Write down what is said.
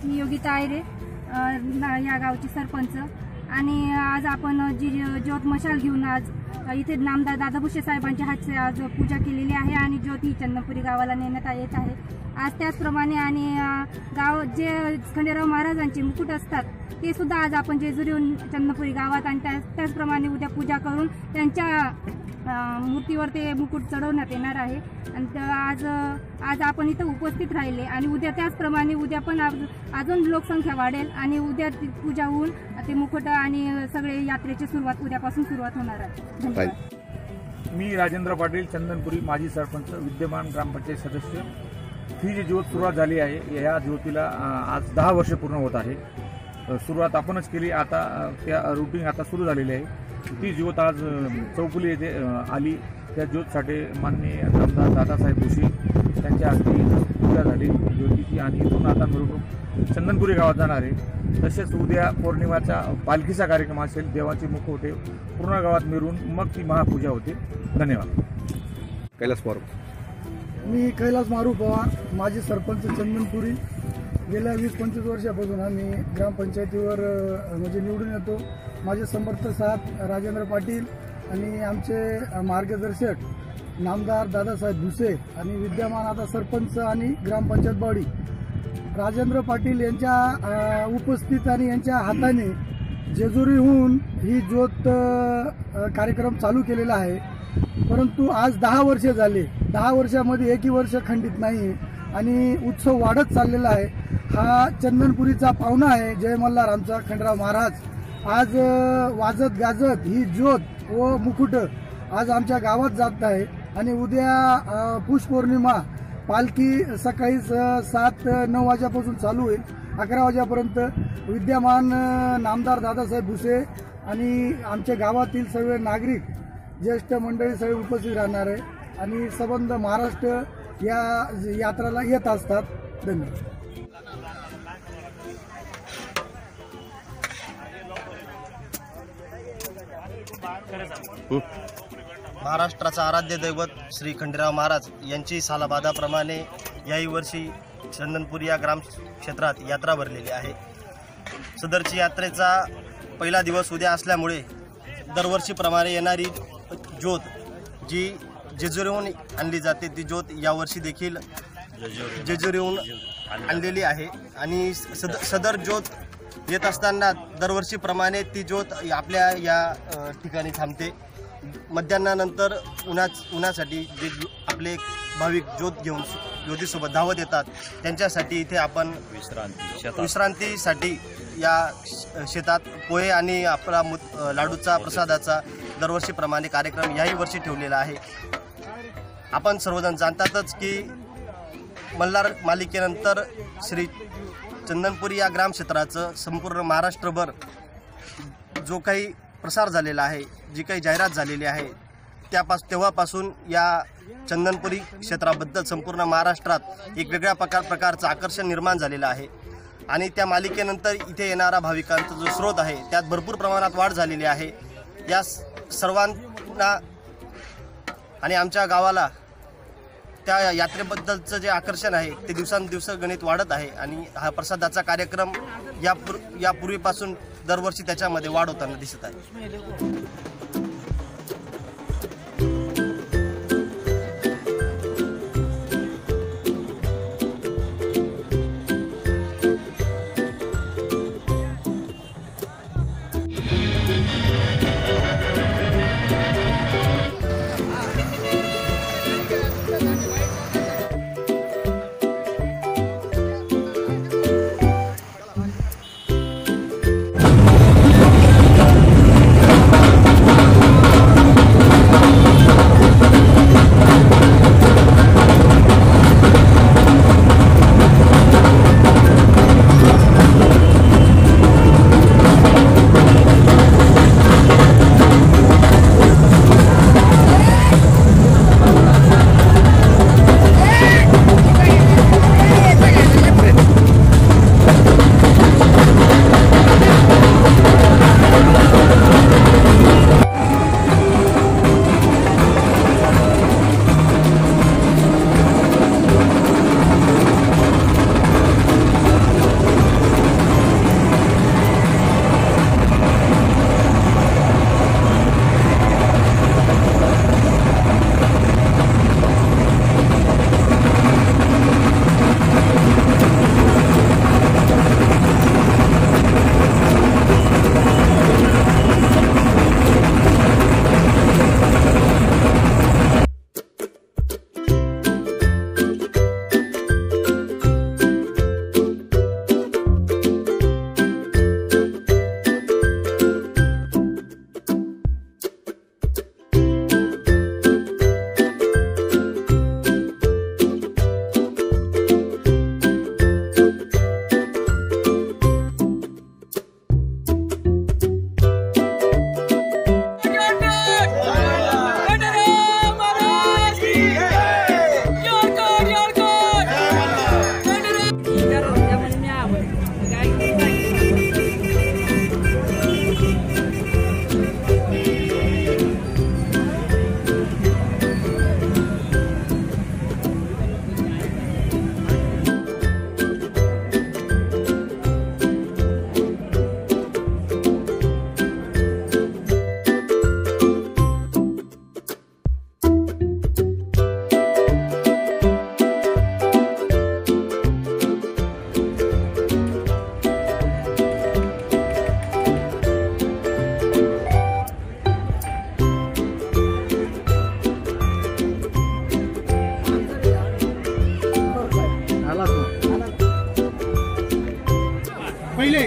मी योगिता आयरे या गावची सरपंच आणि आज आपण जी ज्योत मशाल घेऊन आज इथे नामदार दादा भुसे साहेबांच्या हातचे आज पूजा केलेली आहे आणि ज्योत ही चंदनपुरी गावाला नेण्यात येत आहे। आज त्याचप्रमाणे आणि गाव जे खंडेराव महाराजांचे मुकुट असतात ते सुद्धा आज आपण जेजुरीहून चंदनपुरी गावात आणि त्याचप्रमाणे उद्या पूजा करून त्यांच्या मूर्तीवर ते मुकुट चढवण्यात येणार आहे। आणि आज आपण इथं उपस्थित राहिले आणि उद्या त्याचप्रमाणे उद्या पण अजून लोकसंख्या वाढेल आणि उद्या पूजा होऊन ते मुकुट आणि सगळे यात्रेची सुरुवात उद्यापासून सुरुवात होणार आहे। धन्यवाद। मी राजेंद्र पाटील, चंदनपुरी माजी सरपंच, विद्यमान ग्रामपंचायत सदस्य। ही जी ज्योत सुरुवात झाली आहे या ज्योतीला आज 10 वर्ष पूर्ण होत आहे। सुरुवात आपणच केली, आता त्या रूटिंग आता सुरू झालेली आहे। ती ज्योत आज चौफुली येथे आली। त्या ज्योतसाठी माननीय नामदार दादासाहेब भुसे त्यांच्या हस्ते पूजा झाली ज्योतीची आणि इथून आता मिरवणूक चंदनपुरी गावात जाणार आहे। तसेच उद्या पौर्णिमाचा पालखीचा कार्यक्रम असेल, देवाचे मुखवटे पूर्ण गावात मिरवून मग ती महापूजा होते। धन्यवाद। कैलास मारू, मी कैलास मारू पवार, माजी सरपंच चंदनपुरी। गेल्या 20-25 वर्षापासून आम्ही ग्रामपंचायतीवर म्हणजे निवडून येतो। माझे समर्थ साथ राजेंद्र पाटील आणि आमचे मार्गदर्शक नामदार दादासाहेब भुसे आणि विद्यमान आता सरपंच आणि ग्रामपंचायत बॉडी राजेंद्र पाटील यांच्या उपस्थित आणि यांच्या हाताने जेजुरीहून ही ज्योत कार्यक्रम चालू केलेला आहे। परंतु आज 10 वर्ष झाले। 10 वर्षामध्ये एकही वर्ष खंडित नाही आणि उत्सव वाढत चाललेला आहे। हा चंदनपुरीचा पाहुणा आहे जय मल्हार आमचा खंडेराव महाराज। आज वाजत गाजत ही ज्योत व मुकुट आज आमच्या गावात जात आहे आणि उद्या पुष पौर्णिमा पालखी सकाळी 7-9 वाजेपासून चालू होईल, 11 वाजेपर्यंत विद्यमान नामदार दादासाहेब भुसे आणि आमच्या गावातील सर्व नागरिक ज्येष्ठ मंडळी सगळे उपस्थित राहणार आहे आणि संबंध महाराष्ट्र या यात्रेला येत असतात। धन्यवाद। महाराष्ट्राचा आराध्य दैवत श्री खंडेराव महाराज यांची सालाबादाप्रमाणे याही वर्षी चंदनपुरी या ग्राम क्षेत्रात यात्रा भरलेली आहे। सदरची यात्रेचा पहिला दिवस उद्या असल्यामुळे दरवर्षीप्रमाणे येणारी ज्योत जी जेजुरीहून आणली जाते ती ज्योत यावर्षी देखील जेजुरीहून आणलेली आहे आणि सदर ज्योत येत असताना दरवर्षीप्रमाणे ती ज्योत आपल्या या ठिकाणी थांबते। मध्याह्नानंतर उन्हासाठी जे आपले भाविक ज्योत घेऊन ज्योतीसोबत धावत येतात त्यांच्यासाठी इथे आपण विश्रांतीसाठी या शेतात पोहे आणि आपला लाडूचा प्रसादाचा दरवर्षीप्रमाणे कार्यक्रम याही वर्षी ठेवलेला आहे। आपण सर्वजण जाणतातच की मल्हार मालिकेनंतर श्री चंदनपुरी या ग्राम क्षेत्राचं संपूर्ण महाराष्ट्रभर जो काही प्रसार झालेला आहे, जी काही जाहिरात झालेली आहे तेव्हापासून या चंदनपुरी क्षेत्राबद्दल संपूर्ण महाराष्ट्रात एक वेगळ्या प्रकारचं आकर्षण निर्माण झालेलं आहे आणि त्या मालिकेनंतर इथे येणारा भाविकांचा जो स्रोत आहे त्यात भरपूर प्रमाणात वाढ झालेली आहे। या सर्वांना आणि आमच्या गावाला त्या यात्रेबद्दलचं जे आकर्षण आहे ते दिवसांदिवस गणित वाढत आहे आणि हा प्रसादाचा कार्यक्रम यापूर्वीपासून दरवर्षी त्याच्यामध्ये वाढ होताना दिसत आहे। पहिले